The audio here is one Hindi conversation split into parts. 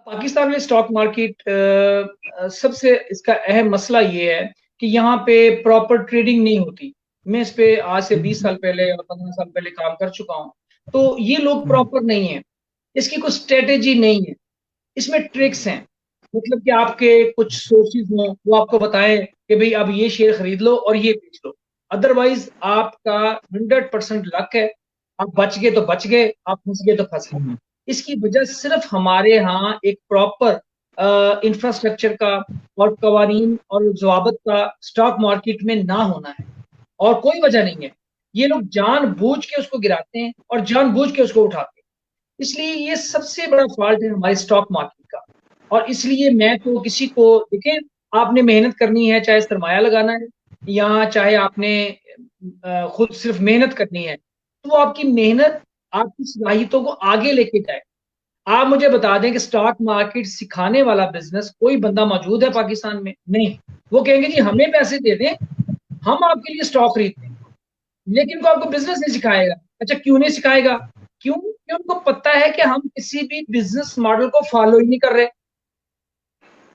पाकिस्तान में स्टॉक मार्केट सबसे इसका अहम मसला ये है कि यहाँ पे प्रॉपर ट्रेडिंग नहीं होती। मैं इस पे आज से 20 साल पहले और 15 साल पहले काम कर चुका हूँ। तो ये लोग हम्म, प्रॉपर नहीं है, इसकी कुछ स्ट्रेटेजी नहीं है, इसमें ट्रिक्स हैं। मतलब कि आपके कुछ सोर्सेज हों, वो आपको बताएं कि भाई अब ये शेयर खरीद लो और ये बेच लो। अदरवाइज आपका 100% लक है, आप बच गए तो बच गए, आप फंस गए तो फंस गए। हम्म, इसकी वजह सिर्फ हमारे यहाँ एक प्रॉपर इंफ्रास्ट्रक्चर का और कवानीन और जवाबत का स्टॉक मार्केट में ना होना है, और कोई वजह नहीं है। ये लोग जानबूझ के उसको गिराते हैं और जानबूझ के उसको उठाते हैं। इसलिए ये सबसे बड़ा फॉल्ट है हमारे स्टॉक मार्केट का। और इसलिए मैं तो किसी को, देखें, आपने मेहनत करनी है, चाहे सरमाया लगाना है या चाहे आपने खुद सिर्फ मेहनत करनी है, तो आपकी मेहनत आपकी सलाहियतों को आगे लेके जाए। आप मुझे बता दें कि स्टॉक मार्केट सिखाने वाला बिजनेस कोई बंदा मौजूद है पाकिस्तान में? नहीं। वो कहेंगे जी हमें पैसे दे दें, हम आपके लिए स्टॉक खरीदते हैं, लेकिन वो आपको बिजनेस नहीं सिखाएगा। अच्छा, क्यों नहीं सिखाएगा? क्यों? क्योंकि उनको पता है कि हम किसी भी बिजनेस मॉडल को फॉलो ही नहीं कर रहे।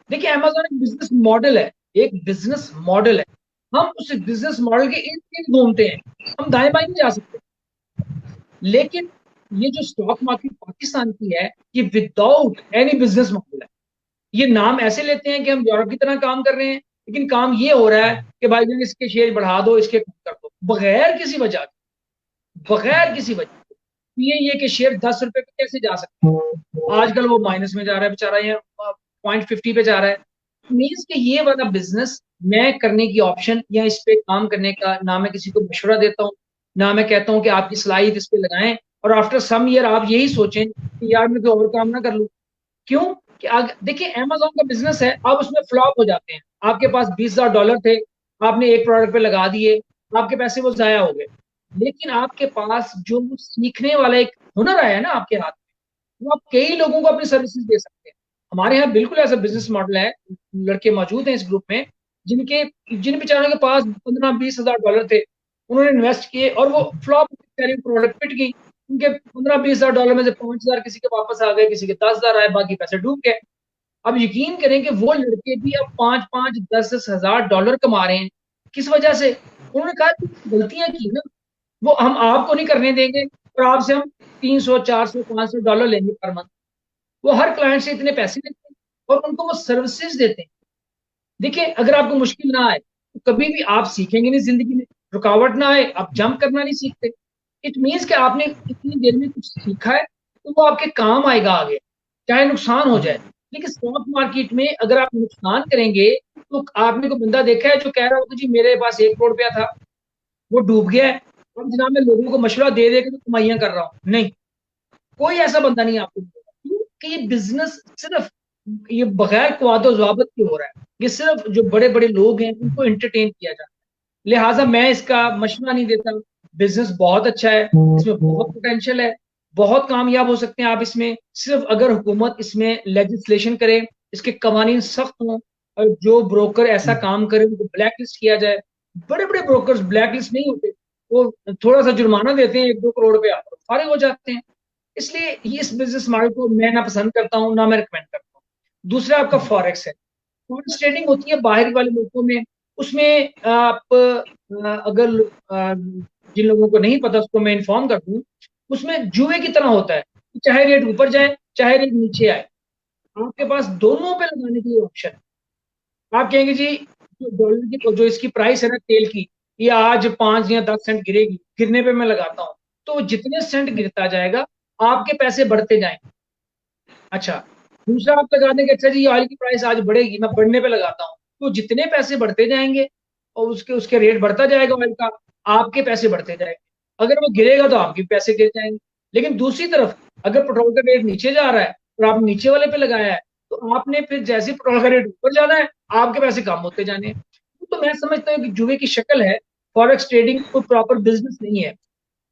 देखिए, अमेजोन एक बिजनेस मॉडल है, एक बिजनेस मॉडल है। हम उस बिजनेस मॉडल के इर्द गिर्द घूमते हैं, हम दाएं बाएं नहीं जा सकते। लेकिन ये जो स्टॉक मार्केट पाकिस्तान की है, ये विदाउट एनी बिजनेस मॉडल है। ये नाम ऐसे लेते हैं कि हम यूरोप की तरह काम कर रहे हैं, लेकिन काम ये हो रहा है कि भाई जान इसके शेयर बढ़ा दो, इसके कम कर दो, बगैर किसी वजह के, बगैर किसी वजह के। ये कि शेयर 10 रुपए पे कैसे जा सकते हैं, आजकल वो माइनस में जा रहा है बेचारा, ये 0.50 पे जा रहा है। मीन्स कि ये वाला बिजनेस मैं करने की ऑप्शन या इस पे काम करने का ना मैं किसी को मशवरा देता हूँ, ना मैं कहता हूँ कि आपकी सलाहियत इस पे लगाएं और आफ्टर सम ईयर आप यही सोचें कि यार मैं कोई और काम ना कर लूँ। क्यों? कि देखिए, अमेजोन का बिजनेस है, आप उसमें फ्लॉप हो जाते हैं। आपके पास $20,000 थे, आपने एक प्रोडक्ट पे लगा दिए, आपके पैसे वो जाया हो गए। लेकिन आपके पास जो सीखने वाला एक हुनर आया ना आपके हाथ में, वो आप कई लोगों को अपनी सर्विसेज दे सकते हैं। हमारे यहाँ बिल्कुल ऐसा बिजनेस मॉडल है। लड़के मौजूद हैं इस ग्रुप में जिनके जिन बेचारों के पास 15-20 हजार डॉलर थे, उन्होंने इन्वेस्ट किए और वो फ्लॉप, प्रोडक्ट पिट गई। उनके 15-20 हजार डॉलर में से 5 हजार किसी के वापस आ गए, किसी के 10 हजार आए, बाकी पैसे डूब गए। अब यकीन करें कि वो लड़के भी अब 5-5, 10-10 हजार डॉलर कमा रहे हैं। किस वजह से? उन्होंने कहा कि गलतियां की ना, वो हम आपको नहीं करने देंगे, और आपसे हम 300, 400, 500 डॉलर लेंगे पर मंथ। वो हर क्लाइंट से इतने पैसे लेते हैं और उनको वो सर्विसेज देते हैं। देखिए, अगर आपको मुश्किल ना आए तो कभी भी आप सीखेंगे नहीं जिंदगी में। रुकावट ना आए, आप जंप करना नहीं सीखते। इट मीन्स कि आपने इतनी देर में कुछ सीखा है तो वो आपके काम आएगा आगे, चाहे नुकसान हो जाए। लेकिन स्टॉक मार्केट में अगर आप नुकसान करेंगे, तो आपने को बंदा देखा है जो कह रहा होगा जी मेरे पास 1 करोड़ रुपया था, वो डूब गया है, और जनाब मैं लोगों को मशवरा दे दे के तो कमाइयां कर रहा हूँ। नहीं, कोई ऐसा बंदा नहीं आपको मिलेगा। क्यों? कि ये बिजनेस सिर्फ ये बगैर क्वादो जवाबत के हो रहा है। ये सिर्फ जो बड़े बड़े लोग हैं उनको एंटरटेन किया जाता है। लिहाजा मैं इसका मशवरा नहीं देता। बिजनेस बहुत अच्छा है, इसमें बहुत पोटेंशियल है, बहुत कामयाब हो सकते हैं आप इसमें, सिर्फ अगर हुकूमत इसमें लेजिस्लेशन करे, इसके कवानीन सख्त हों, और जो ब्रोकर ऐसा काम करे उनको ब्लैक लिस्ट किया जाए। बड़े बड़े ब्रोकर्स ब्लैक लिस्ट नहीं होते, वो थोड़ा सा जुर्माना देते हैं 1-2 करोड़ रुपया, फारिग हो जाते हैं। इसलिए ये इस बिजनेस मॉडल को मैं ना पसंद करता हूँ, ना मैं रिकमेंड करता हूँ। दूसरा आपका फॉरेक्स है। फॉरेक्स ट्रेडिंग होती है बाहर वाले मुल्कों में। उसमें आप अगर जिन लोगों को नहीं पता उसको मैं इन्फॉर्म कर दूं, उसमें जुए की तरह होता है कि चाहे रेट ऊपर जाए चाहे रेट नीचे आए, आपके पास दोनों पे लगाने के लिए ऑप्शन है। आप कहेंगे जी जो डॉलर की जो इसकी प्राइस है ना तेल की, ये आज 5 या 10 सेंट गिरेगी, गिरने पे मैं लगाता हूँ। तो जितने सेंट गिरता जाएगा आपके पैसे बढ़ते जाएंगे। अच्छा, दूसरा आप लगा देंगे अच्छा जी ऑयल की प्राइस आज बढ़ेगी, मैं बढ़ने पे लगाता हूँ, तो जितने पैसे बढ़ते जाएंगे और उसके उसके रेट बढ़ता जाएगा ऑयल का, आपके पैसे बढ़ते जाएंगे। अगर वो गिरेगा तो आपके पैसे गिर जाएंगे। लेकिन दूसरी तरफ अगर पेट्रोल का रेट नीचे जा रहा है और आप नीचे वाले पे लगाया है, तो आपने फिर जैसे पेट्रोल का रेट ऊपर जाना है, आपके पैसे कम होते जाने हैं। तो मैं समझता हूँ कि जुए की शक्ल है। फॉरेक्स ट्रेडिंग कोई प्रॉपर बिजनेस नहीं है।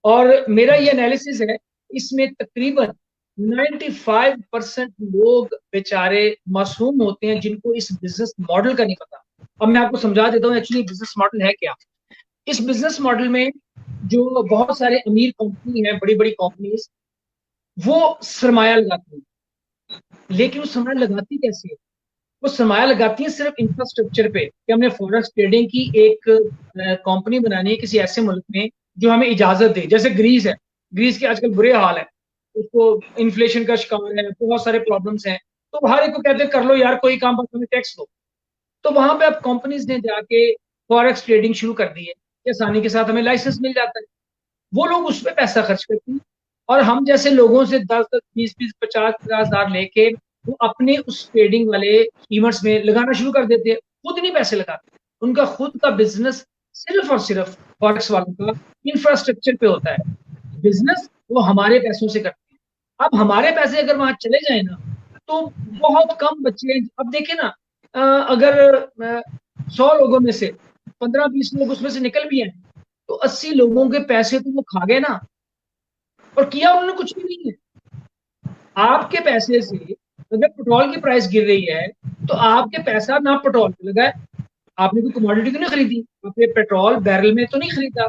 और मेरा ये एनालिसिस है, इसमें तकरीबन 95% लोग बेचारे मासूम होते हैं जिनको इस बिजनेस मॉडल का नहीं पता। अब मैं आपको समझा देता हूँ एक्चुअली बिजनेस मॉडल है क्या। इस बिजनेस मॉडल में जो बहुत सारे अमीर कंपनी है, बड़ी बड़ी कंपनीज, वो सरमाया लगाती हैं। लेकिन वो सरमाया लगाती कैसे है? वो सरमाया लगाती है सिर्फ इंफ्रास्ट्रक्चर पे, कि हमने फॉरेक्स ट्रेडिंग की एक कंपनी बनानी है किसी ऐसे मुल्क में जो हमें इजाजत दे। जैसे ग्रीस है, ग्रीस के आजकल बुरे हाल है, उसको इन्फ्लेशन का शिकार है, बहुत सारे प्रॉब्लम्स हैं। तो हर एक को कहते हैं कर लो यार कोई काम, बस हमें टैक्स दो। तो वहां पे अब कंपनीज ने जाके फॉरेक्स ट्रेडिंग शुरू कर दी है कि आसानी के साथ हमें लाइसेंस मिल जाता है। वो लोग उस पर पैसा खर्च करते हैं, और हम जैसे लोगों से 10-10, 20-20, 50-50 हजार लेके वो अपने उस ट्रेडिंग वाले इवेंट्स में लगाना शुरू कर देते हैं। खुद नहीं पैसे लगाते, उनका खुद का बिजनेस सिर्फ और सिर्फ फॉरेक्स वालों का इंफ्रास्ट्रक्चर पे होता है। बिजनेस वो हमारे पैसों से करते हैं। अब हमारे पैसे अगर वहां चले जाए ना, तो बहुत कम बच्चे, अब देखे ना, अगर 100 लोगों में से 15-20 लोग उसमें से निकल भी हैं, तो 80 लोगों के पैसे तो वो खा गए ना, और किया उन्होंने कुछ भी नहीं है। आपके पैसे से अगर पेट्रोल की प्राइस गिर रही है, तो आपके पैसा ना पेट्रोल पे लगा है, आपने कोई कमोडिटी तो नहीं खरीदी, आपने पेट्रोल बैरल में तो नहीं खरीदा,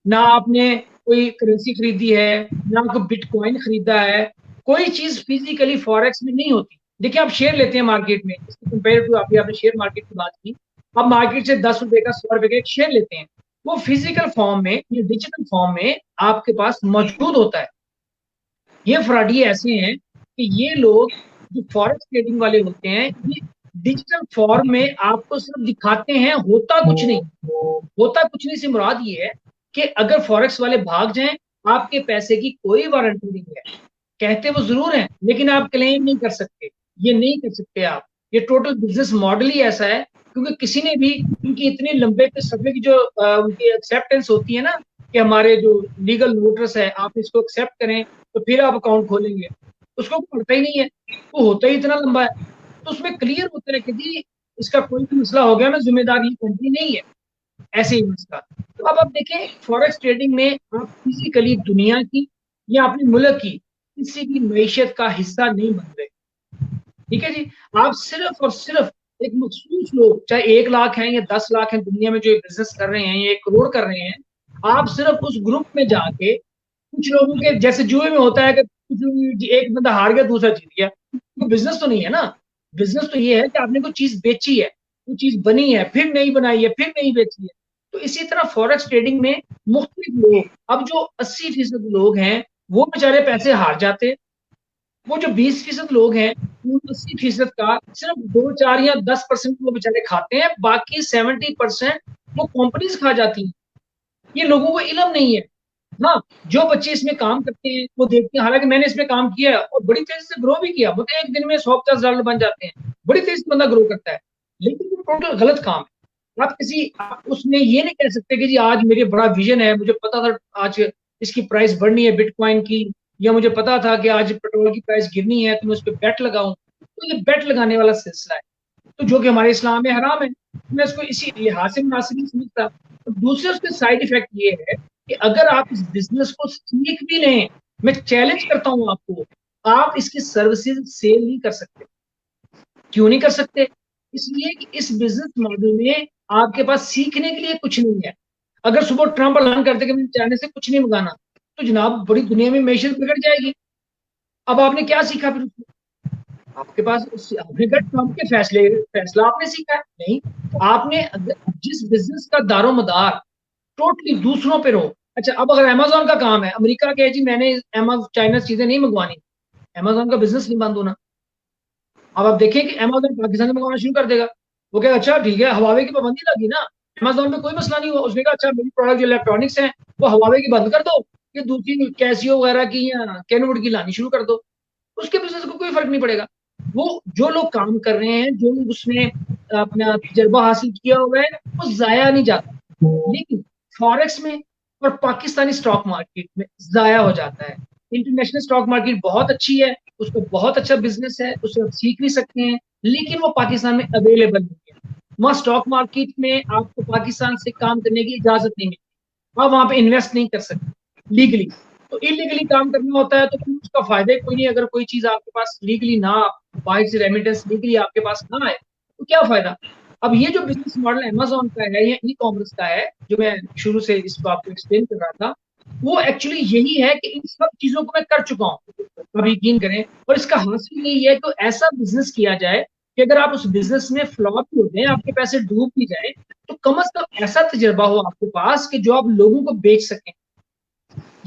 ना आपने कोई करेंसी खरीदी है, ना कोई बिटकॉइन खरीदा है। कोई चीज फिजिकली फॉरेक्स में नहीं होती। देखिए आप शेयर लेते हैं मार्केट में, इसके कंपेयर टू अभी आपने शेयर मार्केट की बात की, आप मार्केट से 10 रुपए का 100 रुपए का एक शेयर लेते हैं, वो फिजिकल फॉर्म में या डिजिटल फॉर्म में आपके पास मौजूद होता है। ये फ्रॉडी ऐसे हैं कि ये लोग जो फॉरेक्स ट्रेडिंग वाले होते हैं, ये डिजिटल फॉर्म में आपको सिर्फ दिखाते हैं, होता कुछ नहीं। होता कुछ नहीं से मुराद ये है कि अगर फॉरेक्स वाले भाग जाएं, आपके पैसे की कोई वारंटी नहीं है। कहते वो जरूर हैं, लेकिन आप क्लेम नहीं कर सकते, ये नहीं कर सकते आप। ये टोटल बिजनेस मॉडल ही ऐसा है, क्योंकि किसी ने भी उनकी इतने लंबे समय की जो उनकी एक्सेप्टेंस होती है ना, कि हमारे जो लीगल नोटिस है आप इसको एक्सेप्ट करें तो फिर आप अकाउंट खोलेंगे, उसको पढ़ता ही नहीं है, वो होता ही इतना लंबा है। तो उसमें क्लियर होता है कि जी इसका कोई भी मसला हो गया, मैं जिम्मेदार ये कंपनी नहीं है ऐसे इवेंट्स का। तो अब आप देखें फॉरेक्स ट्रेडिंग में आप फिजिकली दुनिया की या अपने मुल्क की किसी भी मैशियत का हिस्सा नहीं बन रहे। ठीक है जी। आप सिर्फ और सिर्फ एक मखसूस लोग, चाहे 1 लाख हैं या 10 लाख हैं दुनिया में जो बिजनेस कर रहे हैं या 1 करोड़ कर रहे हैं, आप सिर्फ उस ग्रुप में जाके कुछ लोगों के, जैसे जुए में होता है कि कुछ एक बंदा हार गया दूसरा जीत गया, तो बिजनेस तो नहीं है ना। बिजनेस तो ये है कि आपने कोई चीज बेची है, कोई चीज बनी है, फिर नहीं बनाई है, फिर नहीं बेची है। तो इसी तरह फॉरेक्स ट्रेडिंग में मुख्तलिफ लोग, अब जो 80% लोग हैं वो बेचारे पैसे हार जाते हैं, वो जो 20% लोग हैं उन 80% का सिर्फ 2, 4 या 10% वो बेचारे खाते हैं, बाकी 70% वो कंपनीज खा जाती हैं। ये लोगों को इलम नहीं है। हाँ, जो बच्चे इसमें काम करते हैं वो देखते हैं, हालांकि मैंने इसमें काम किया है और बड़ी तेजी से ग्रो भी किया, मतलब एक दिन में 100-50 डॉलर बन जाते हैं, बड़ी तेजी से बंदा ग्रो करता है। लेकिन वो टोटल गलत काम है। आप उसमें ये नहीं कह सकते कि जी आज मेरे बड़ा विजन है, मुझे पता था आज इसकी प्राइस बढ़नी है बिटकॉइन की, या मुझे पता था कि आज पेट्रोल की प्राइस गिरनी है तो मैं उस पर बेट लगाऊं। तो ये बेट लगाने वाला सिलसिला है, तो जो कि हमारे इस्लाम में हराम है, मैं इसको इसी लिहाज से मुनासिब नहीं समझता। तो दूसरे उसके साइड इफेक्ट ये है कि अगर आप इस बिजनेस को सीख भी लें, मैं चैलेंज करता हूं आपको, आप इसकी सर्विसेज सेल नहीं कर सकते। क्यों नहीं कर सकते? इसलिए कि इस बिजनेस मॉडल में आपके पास सीखने के लिए कुछ नहीं है। अगर सुबह ट्रंप ऐलान करते कि मैंने चाइना से कुछ नहीं मंगाना, तो जनाब बड़ी दुनिया में मैशत बिगड़ जाएगी। अब आपने क्या सीखा फिर उसमें? आपके पास आपने कहा ट्रंप के फैसला आपने सीखा है नहीं। आपने जिस बिजनेस का दारोमदार टोटली दूसरों पे रहो। अच्छा, अब अगर अमेजोन का काम है, अमेरिका के जी मैंने चाइना से चीजें नहीं मंगवानी, अमेजोन का बिजनेस नहीं बंद होना। अब आप देखें कि अमेजोन पाकिस्तान में मंगवाना शुरू कर देगा। वो कहेगा अच्छा ठीक है, हवावे की पाबंदी लगी ना, अमेजोन में कोई मसला नहीं हुआ। उसने कहा अच्छा मेरी प्रोडक्ट जो इलेक्ट्रॉनिक्स है वो हवावे की बंद कर दो, ये दूसरी कैसियो वगैरह की या कैनवुड की लानी शुरू कर दो, उसके बिजनेस को कोई फर्क नहीं पड़ेगा। वो जो लोग काम कर रहे हैं, जो लोग उसमें अपना तजर्बा हासिल किया हुआ है, वो जाया नहीं जाता। लेकिन फॉरेक्स में और पाकिस्तानी स्टॉक मार्केट में जाया हो जाता है। इंटरनेशनल स्टॉक मार्केट बहुत अच्छी है, उसको बहुत अच्छा बिजनेस है, उसे आप सीख भी सकते हैं, लेकिन वो पाकिस्तान में अवेलेबल नहीं है। वहाँ स्टॉक मार्केट में आपको पाकिस्तान से काम करने की इजाजत नहीं मिलती, आप वहां पे इन्वेस्ट नहीं कर सकते लीगली। तो इलीगली काम करना होता है, तो फिर उसका फायदा ही कोई नहीं। अगर कोई चीज आपके पास लीगली ना, बाहर से रेमिटेंस लीगली आपके पास ना आए, तो क्या फायदा? अब ये जो बिजनेस मॉडल अमेजोन का है या ई कॉमर्स का है, जो मैं शुरू से इस बात को एक्सप्लेन कर रहा था, वो एक्चुअली यही है कि इन सब चीजों को मैं कर चुका हूँ, आप यकीन करें। और इसका हासिल यही है तो ऐसा बिजनेस किया जाए कि अगर आप उस बिजनेस में फ्लॉप भी हो जाए, आपके पैसे डूब भी जाए, तो कम से कम ऐसा तजर्बा हो आपके पास कि जो आप लोगों को बेच सकें।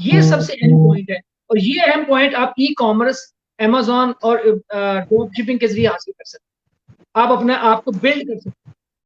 ये सबसे अहम पॉइंट है। और ये अहम पॉइंट आप ई कॉमर्स, अमेजोन और ड्रॉप शिपिंग के जरिए हासिल कर सकते हैं। आप अपने आप को बिल्ड कर सकते हैं।